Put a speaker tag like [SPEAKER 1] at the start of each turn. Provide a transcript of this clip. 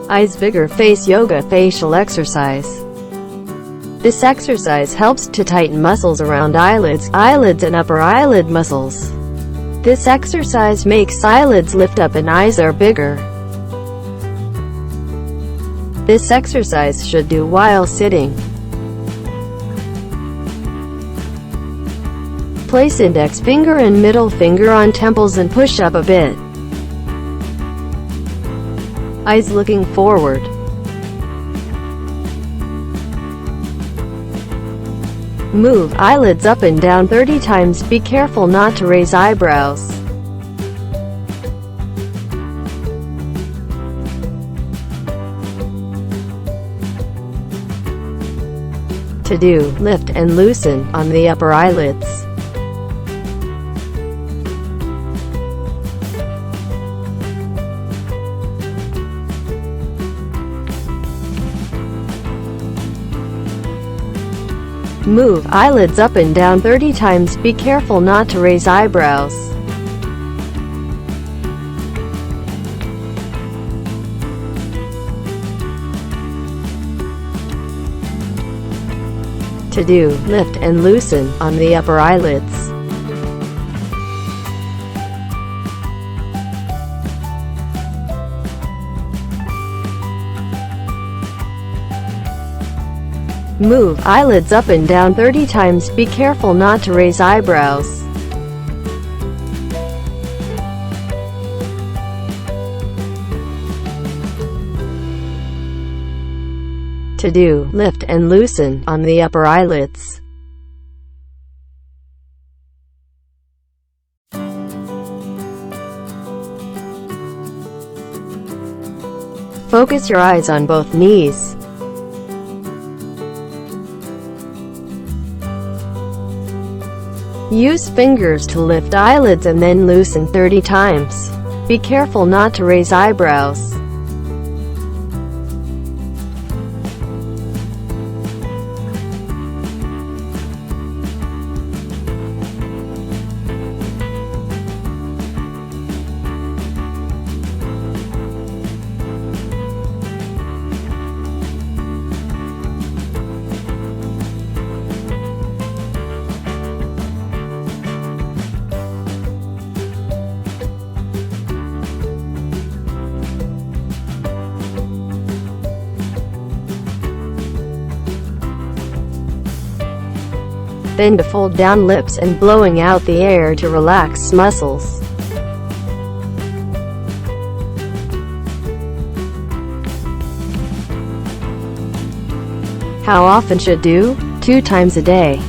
[SPEAKER 1] Eyes Bigger Face Yoga Facial Exercise. This exercise helps to tighten muscles around eyelids and upper eyelid muscles. This exercise makes eyelids lift up and eyes are bigger. This exercise should do while sitting. Place index finger and middle finger on temples and push up a bit. Eyes looking forward. Move eyelids up and down 30 times. Be careful not to raise eyebrows. To do, lift and loosen on the upper eyelids. Move eyelids up and down 30 times. Be careful not to raise eyebrows. To do, lift and loosen on the upper eyelids. Move eyelids up and down 30 times. Be careful not to raise eyebrows. To do, lift and loosen on the upper eyelids. Focus your eyes on both knees. Use fingers to lift eyelids and then loosen 30 times. Be careful not to raise eyebrows. Then to fold down lips and blowing out the air to relax muscles. How often should do? 2 times a day.